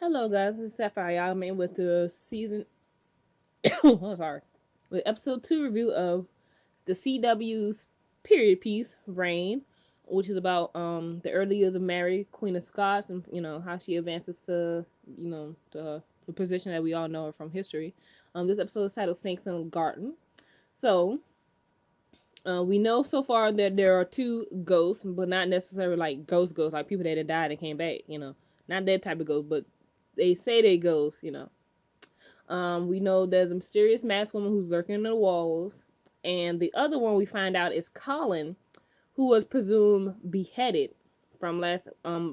Hello, guys. This is Sapphire Yagman with the season. Oh, sorry, with episode 2 review of the CW's period piece Reign, which is about the early years of Mary, Queen of Scots, and how she advances to the position that we all know her from history. This episode is titled Snakes in the Garden. So we know so far that there are two ghosts, but not necessarily like ghosts, like people that had died and came back. Not that type of ghost, but they say they ghosts. We know there's a mysterious masked woman who's lurking in the walls, and the other one we find out is Colin, who was presumed beheaded from last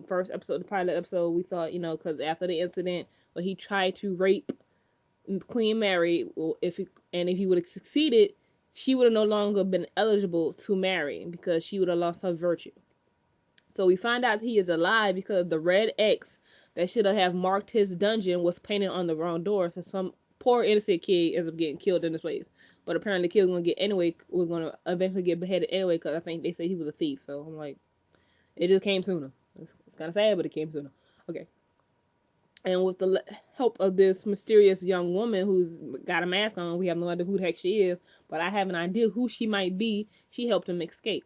first episode, the pilot episode. We thought, because after the incident where he tried to rape Queen Mary, if he would have succeeded, she would have no longer been eligible to marry because she would have lost her virtue. So we find out he is alive because the red X that should have marked his dungeon was painted on the wrong door. So some poor innocent kid ends up getting killed in this place. But apparently the kid was gonna eventually get beheaded anyway because I think they say he was a thief. So I'm like, it just came sooner. It's kind of sad, but it came sooner. Okay. And with the help of this mysterious young woman who's got a mask on, we have no idea who the heck she is, but I have an idea who she might be. She helped him escape.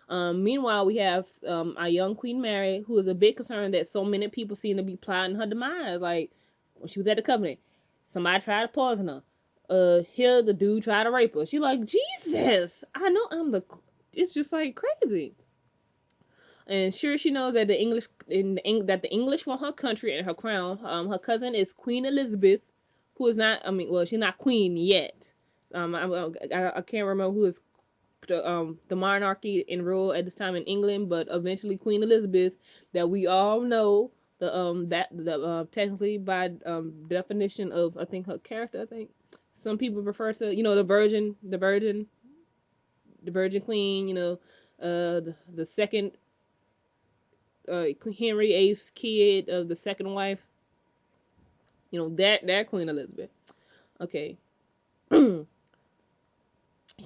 Meanwhile, we have our young Queen Mary, who is a bit concerned that so many people seem to be plotting her demise. Like when she was at the Covenant, somebody tried to poison her. Here the dude tried to rape her. She like, Jesus, I know I'm the. It's just like crazy. And sure, she knows that that the English want her country and her crown. Her cousin is Queen Elizabeth, who is not. I mean, well, she's not queen yet. I can't remember who is the monarchy in rule at this time in England, but eventually Queen Elizabeth, that we all know technically by definition of I think her character. I think some people refer to the Virgin Queen. The second Henry VIII's kid of the second wife. That Queen Elizabeth. Okay.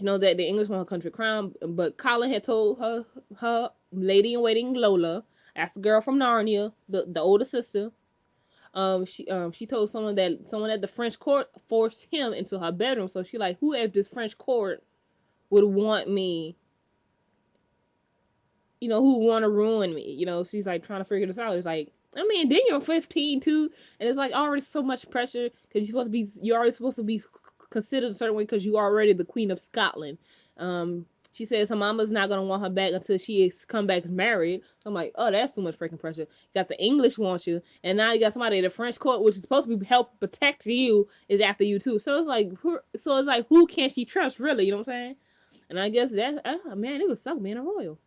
That the English want her country crown, but Colin had told her lady in waiting Lola, that's the girl from Narnia, the older sister. She told someone at the French court forced him into her bedroom. So she like, who at this French court would want me? Who want to ruin me? She's like trying to figure this out. It's like, I mean, then you're 15 too, and it's like already so much pressure because you're already supposed to be considered a certain way because you are already the Queen of Scotland. She says her mama's not gonna want her back until she come back married. So I'm like, oh, that's too much freaking pressure. You got the English want you, and now you got somebody at the French court, which is supposed to be help protect you, is after you too. So it's like, who can she trust really? You know what I'm saying? And I guess that, man, it was suck being a royal.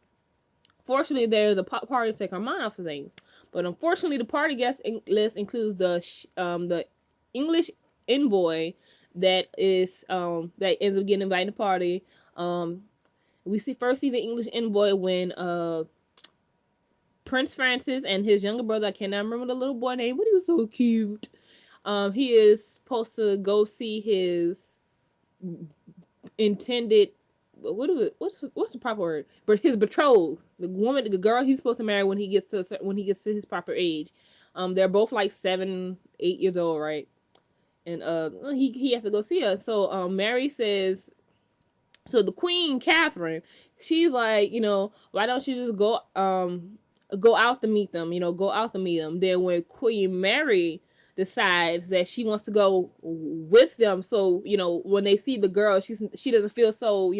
Fortunately, there's a party to take our mind off of things, but unfortunately, the party guest list includes the English envoy that ends up getting invited to the party. We see the English envoy when Prince Francis and his younger brother, I cannot remember the little boy name, but he was so cute. He is supposed to go see his intended, what's the proper word? But his betrothed, the girl he's supposed to marry when he gets to his proper age. They're both like 7, 8 years old, right? And he has to go see her. So Mary says, so the Queen Catherine, she's like, why don't you just go out to meet them? Go out to meet them. Then when Queen Mary decides that she wants to go with them, so when they see the girl, she doesn't feel so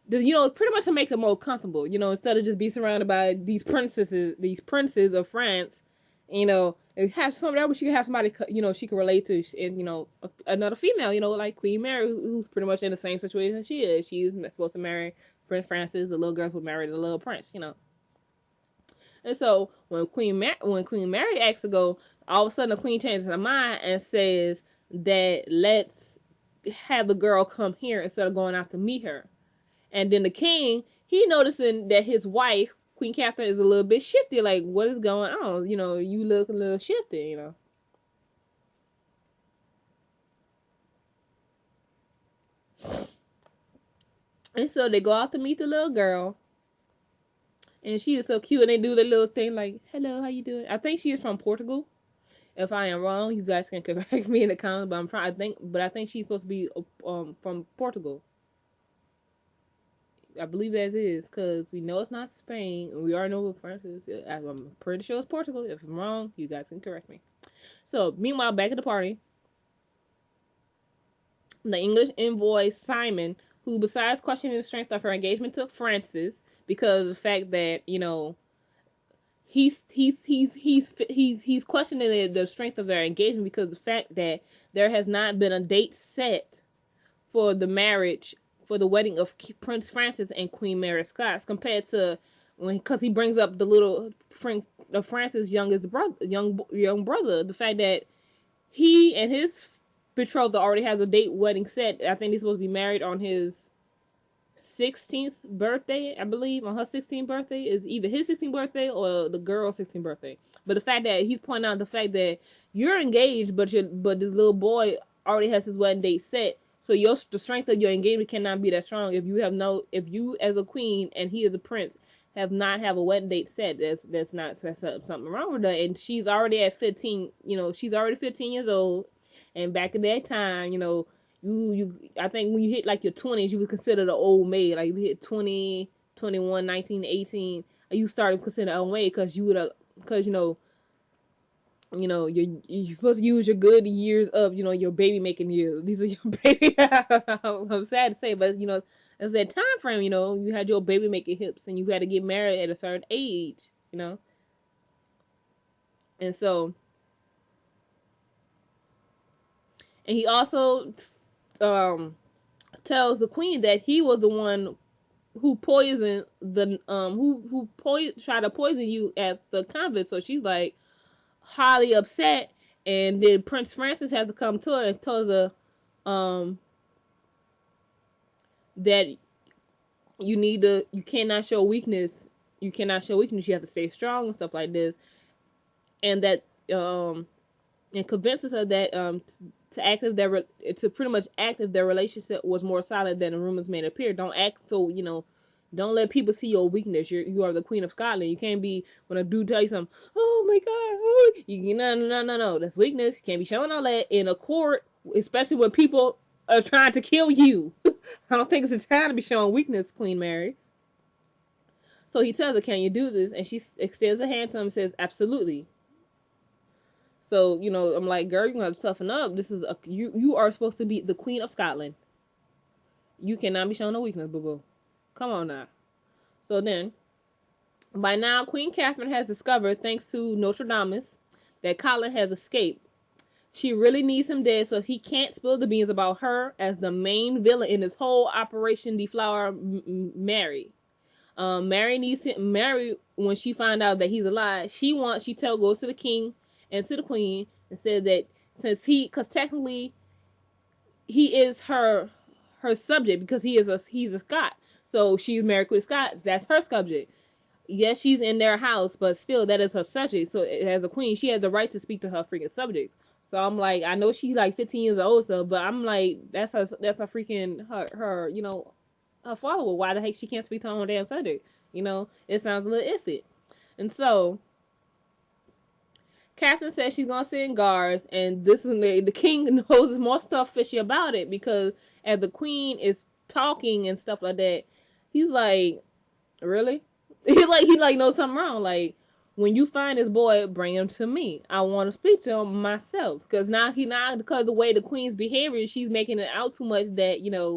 pretty much to make her more comfortable. Instead of just be surrounded by these princes of France. And have somebody else, she can have somebody, she can relate to, and another female, like Queen Mary, who's pretty much in the same situation she is. She's supposed to marry Prince Francis. The little girl who married the little prince. And so when Queen Mary asks to go, all of a sudden the Queen changes her mind and says that let's have the girl come here instead of going out to meet her. And then the king, he noticing that his wife, Queen Catherine, is a little bit shifty. Like, what is going on? You look a little shifty. And so they go out to meet the little girl. And she is so cute. And they do the little thing like, hello, how you doing? I think she is from Portugal. If I am wrong, you guys can correct me in the comments. But I think she's supposed to be from Portugal. I believe that is because we know it's not Spain, and we already know what France is. I'm pretty sure it's Portugal. If I'm wrong, you guys can correct me. So, meanwhile, back at the party, the English envoy Simon, who, besides questioning the strength of her engagement to Francis, because of the fact that he's questioning the strength of their engagement because of the fact that there has not been a date set for the marriage, for the wedding of Prince Francis and Queen Mary Scott, compared to because he brings up the little Francis' youngest brother, young brother, the fact that he and his betrothed already has a date wedding set. I think he's supposed to be married on his 16th birthday, I believe. On her 16th birthday is either his 16th birthday or the girl's 16th birthday. But the fact that he's pointing out the fact that you're engaged, but this little boy already has his wedding date set. So the strength of your engagement cannot be that strong if you as a queen and he as a prince have a wedding date set. That's something wrong with her. And she's already at 15. She's already 15 years old. And back in that time, I think when you hit like your 20s, you would consider the old maid. Like if you hit 20, 21, 19, 18, you started considering old maid because you're supposed to use your good years of your baby making years. These are your baby. I'm sad to say, but it was that time frame. You had your baby making hips, and you had to get married at a certain age. And so, and he also tells the queen that he was the one who poisoned tried to poison you at the convent. So she's like highly upset, and then Prince Francis had to come to her and tells her that you cannot show weakness. You cannot show weakness. You have to stay strong and stuff like this, and that and convinces her that to pretty much act if their relationship was more solid than the rumors made appear. Don't act so don't let people see your weakness. You are the Queen of Scotland. You can't be when a dude tell you something. Oh my God! Oh, no. That's weakness. You can't be showing all that in a court, especially when people are trying to kill you. I don't think it's a time to be showing weakness, Queen Mary. So he tells her, "Can you do this?" And she extends a hand to him and says, "Absolutely." So I'm like, girl, you're gonna have to toughen up. This is you are supposed to be the Queen of Scotland. You cannot be showing no weakness, boo boo. Come on now. So then, by now, Queen Catherine has discovered, thanks to Nostradamus, that Colin has escaped. She really needs him dead so he can't spill the beans about her as the main villain in this whole Operation Deflower Mary. Mary needs him. Mary, when she finds out that he's alive, goes to the king and to the queen and says that because technically he is her subject because he's a Scot. So she's married with Scots. That's her subject. Yes, she's in their house, but still, that is her subject. So as a queen, she has the right to speak to her freaking subjects. So I'm like, I know she's like 15 years old, so but I'm like, that's her freaking her her follower. Why the heck she can't speak to her own damn subject? It sounds a little iffy. And so Catherine says she's gonna send guards, and this is the king knows more stuff fishy about it because as the queen is talking and stuff like that, he's like, really? he knows something wrong. Like, when you find this boy, bring him to me. I want to speak to him myself because because the way the queen's behavior, she's making it out too much that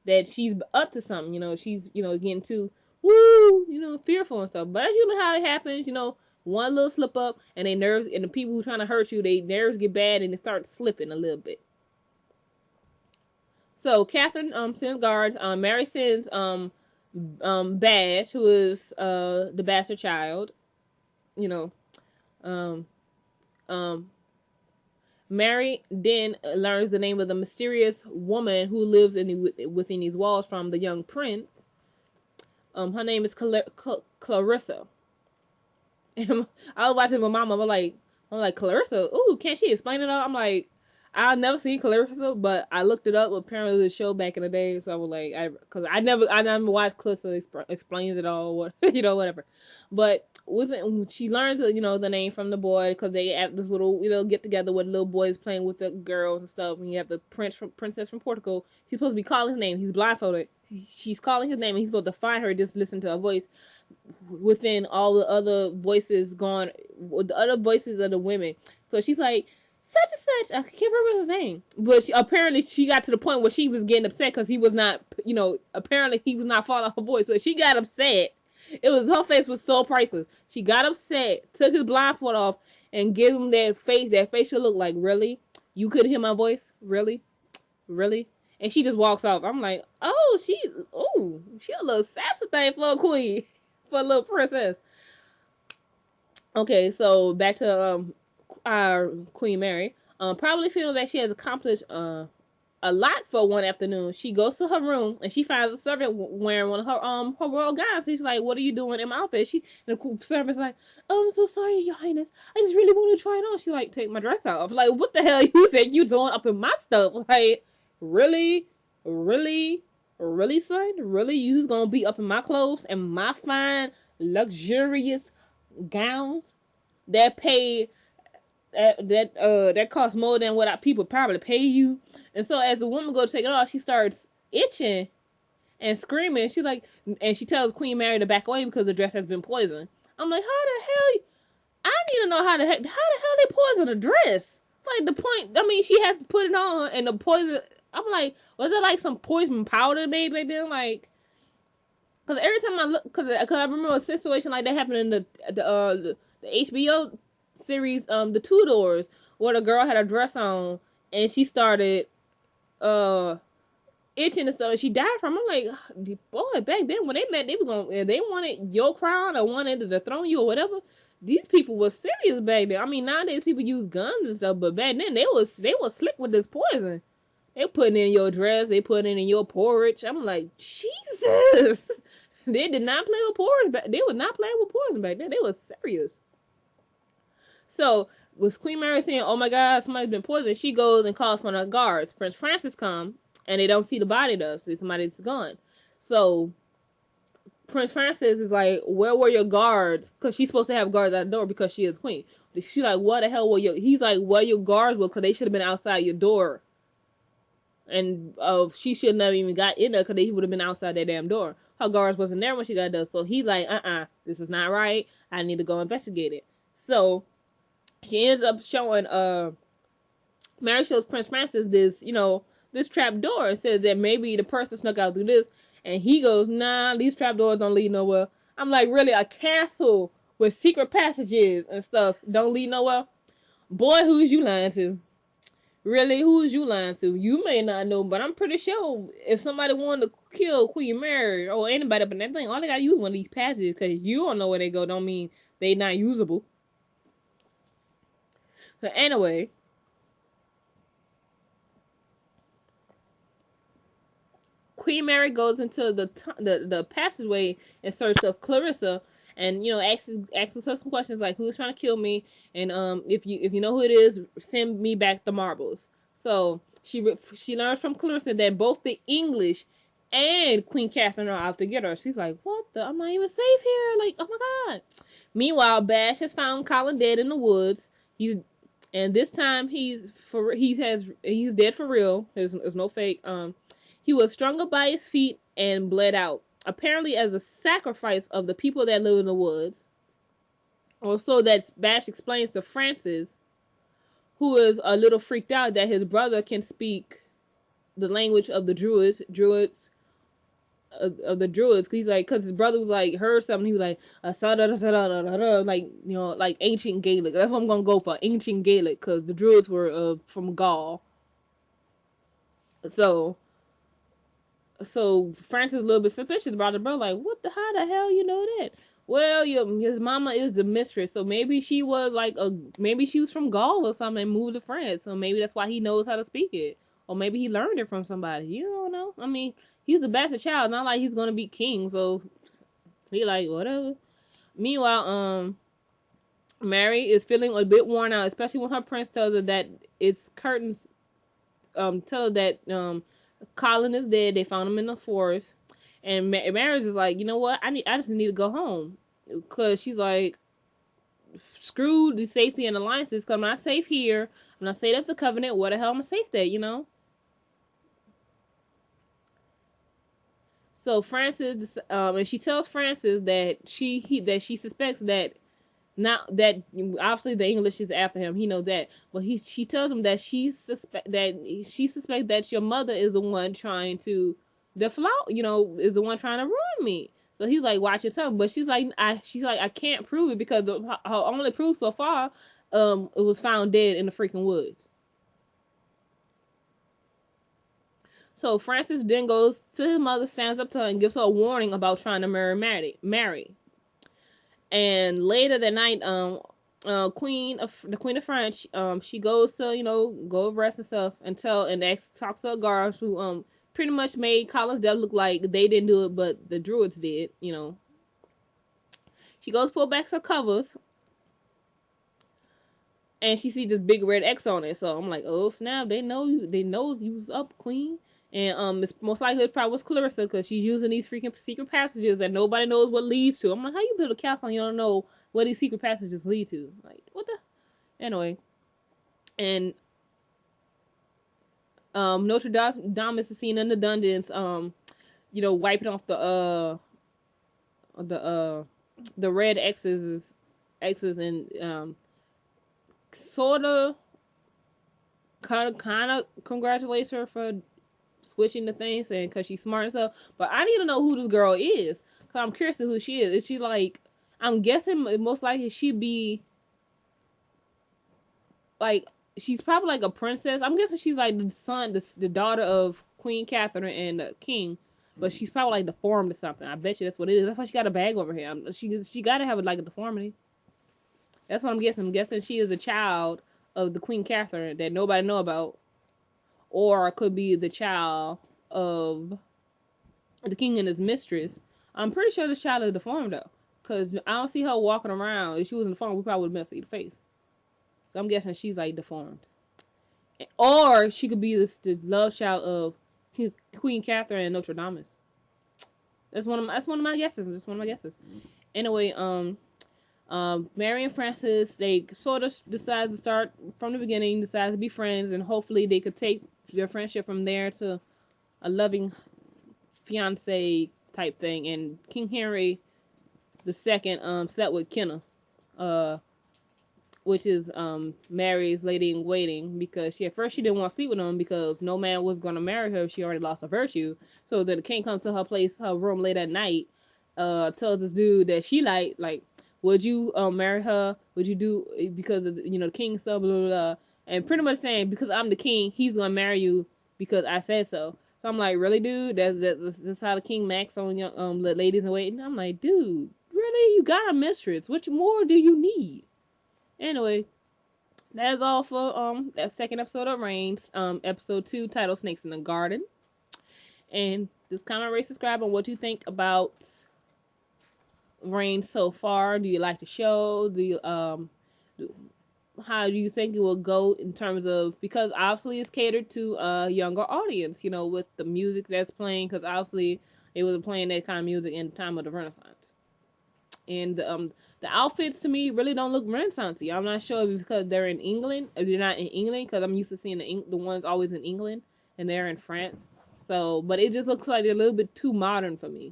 that she's up to something. She's getting too fearful and stuff. But that's usually how it happens. One little slip up and they nerves and the people who are trying to hurt you, they nerves get bad and they start slipping a little bit. So Catherine sends guards. Mary sends Bash, who is the bastard child. Um, um, Mary then learns the name of the mysterious woman who lives within these walls from the young prince. Her name is Clarissa. And I was watching with my mom. I'm like Clarissa. Ooh, can't she explain it all? I'm like, I've never seen Clarissa, but I looked it up. Apparently, the show back in the day. So I was like, because I never watched Clarissa explains it all. Whatever. But she learns the name from the boy because they have this little get together with little boys playing with the girls and stuff. And you have the princess from Portugal. She's supposed to be calling his name. He's blindfolded. She's calling his name, and he's supposed to find her. Just listen to her voice within all the other voices gone, the other voices of the women. So she's like, such and such. I can't remember his name, but apparently she got to the point where she was getting upset because he was not, apparently he was not following her voice. So she got upset. Her face was so priceless. She got upset, took his blindfold off, and gave him that facial look like, really? You couldn't hear my voice? Really? Really? And she just walks off. I'm like, she a little sassy thing for a queen, for a little princess. Okay, so back to our Queen Mary. Probably feeling that she has accomplished a lot for one afternoon. She goes to her room and she finds a servant wearing one of her royal gowns. She's like, "What are you doing in my outfit?" And the servant's like, "Oh, I'm so sorry, Your Highness. I just really want to try it on." She's like, "Take my dress off." Like, what the hell you think you doing up in my stuff? Like, really, really, really, son, really, you's gonna be up in my clothes and my fine, luxurious gowns that paid that costs more than what people probably pay you. And so as the woman goes to take it off, she starts itching and screaming. She's like, and she tells Queen Mary to back away because the dress has been poisoned. I'm like, how the hell? I need to know how the hell they poison a dress. Like the point. I mean, she has to put it on, and the poison. I'm like, was it like some poison powder made back then? Like, because every time I look, because I remember a situation like that happened in the HBO series, the Tudors, where the girl had a dress on and she started itching and stuff, and she died from. I'm like, boy, back then when they met, they wanted your crown or wanted to dethrone you or whatever. These people were serious back then. I mean, nowadays people use guns and stuff, but back then they was slick with this poison. They putting it in your dress, they putting it in your porridge. I'm like, Jesus. They did not play with poison back. They was not playing with poison back then. They was serious. So with Queen Mary saying, "Oh my God, somebody's been poisoned," she goes and calls for the guards. Prince Francis come and they don't see the body though. So somebody's gone. So Prince Francis is like, "Where were your guards?" Because she's supposed to have guards at the door because she is queen. She's like, "What the hell were your?" He's like, "Where your guards were?" Because they should have been outside your door. And she shouldn't have even got in there because they would have been outside that damn door. Her guards wasn't there when she got there. So he's like, this is not right. I need to go investigate it. So he ends up showing Mary shows Prince Francis this trap door and says that maybe the person snuck out through this, and he goes, "Nah, these trap doors don't lead nowhere." I'm like, really, a castle with secret passages and stuff don't lead nowhere? Boy, who's you lying to? Really, who is you lying to? You may not know, but I'm pretty sure if somebody wanted to kill Queen Mary or anybody up in that thing, all they gotta use one of these passages, because you don't know where they go don't mean they not usable. But anyway, Queen Mary goes into the passageway in search of Clarissa, and asks her some questions like, "Who's trying to kill me?" And if you know who it is, send me back the marbles. So she learns from Clarissa that both the English and Queen Catherine are out to get her. She's like, "What the? I'm not even safe here!" Like, oh my God. Meanwhile, Bash has found Colin dead in the woods. And this time he's dead for real. There's no fake. He was strung up by his feet and bled out, apparently as a sacrifice of the people that live in the woods. Or so that Bash explains to Francis, who is a little freaked out that his brother can speak the language of the druids, of the druids. He's like, because his brother was like, heard something. He was like, like, like ancient Gaelic. That's what I'm gonna go for, ancient Gaelic, because the druids were from Gaul. So Francis is a little bit suspicious about it, bro. Like, how the hell you know that? Well, his mama is the mistress, so maybe she was like maybe she was from Gaul or something and moved to France, so maybe that's why he knows how to speak it, or maybe he learned it from somebody. You don't know. I mean, he's the bastard child. Not like he's gonna be king, so he like whatever. Meanwhile, Mary is feeling a bit worn out, especially when her prince tells her that it's curtains. Tell her that Colin is dead. They found him in the forest, and Mary's is like, you know what? I just need to go home. because she's like, screw the safety and alliances, because I'm not safe here. I'm not safe at the Covenant. Where the hell am I safe there, you know? So Francis, and she tells Francis that she suspects that, not that obviously the English is after him. He knows that, but she tells him that she suspects that your mother is the one trying to deflout. You know, is the one trying to ruin me. So he's like, watch your tongue. But she's like, I can't prove it because her only proof so far, it was found dead in the freaking woods. So Francis then goes to his mother, stands up to her, and gives her a warning about trying to marry. And later that night, the Queen of France, she goes to, go rest and stuff and talks to her guards who pretty much made Colin's death look like they didn't do it, but the Druids did. She goes pull back her covers, and she sees this big red X on it. So I'm like, oh snap, they know you's up, Queen. And it's most likely it probably was Clarissa, because she's using these freaking secret passages that nobody knows what leads to. I'm like, how you build a castle and you don't know what these secret passages lead to? Like, what the? Anyway, and Notre Dame is seen in the dungeons, wiping off the red X's and sort of kind of congratulates her for switching the thing, saying because she's smart and stuff. But I need to know who this girl is, because I'm curious to who she is. Is she like, I'm guessing most likely she'd be like, she's probably like a princess. I'm guessing she's like the daughter of Queen Catherine and the king, but she's probably like deformed or something. I bet you that's what it is. That's why she got a bag over here. She got to have like a deformity. That's what I'm guessing. I'm guessing she is a child of the Queen Catherine that nobody know about, or it could be the child of the king and his mistress. I'm pretty sure this child is deformed though, because I don't see her walking around. If she wasn't deformed, we probably would have messed the face. So I'm guessing she's like deformed, or she could be the love child of Queen Catherine and Notre Dame. That's one of my guesses. That's one of my guesses. Anyway, Mary and Francis, they sort of decide to start from the beginning, decide to be friends, and hopefully they could take their friendship from there to a loving fiance type thing. And King Henry II slept with Kenna, which is Mary's lady in waiting, because at first she didn't want to sleep with him because no man was going to marry her if she already lost her virtue. So then the king comes to her room late at night, tells this dude that she like, would you marry her? Would you do, because of the king stuff, blah, blah, blah. And pretty much saying, because I'm the king, he's gonna marry you because I said so. So I'm like, really, dude? That's how the king max on young the ladies in waiting. I'm like, dude, really? You got a mistress. What more do you need? Anyway, that is all for that second episode of Reigns. Episode 2, titled Snakes in the Garden. And just comment, rate, subscribe on what you think about Reigns so far. Do you like the show? How do you think it will go in terms of, because obviously it's catered to a younger audience, with the music that's playing, because obviously they wasn't playing that kind of music in the time of the Renaissance. And the outfits to me really don't look Renaissance-y. I'm not sure if because they're in England, if they're not in England, because I'm used to seeing the ones always in England, and they're in France. So, but it just looks like they're a little bit too modern for me.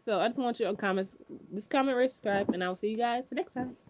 So I just want your comments. Just comment, rate, subscribe, and I will see you guys next time.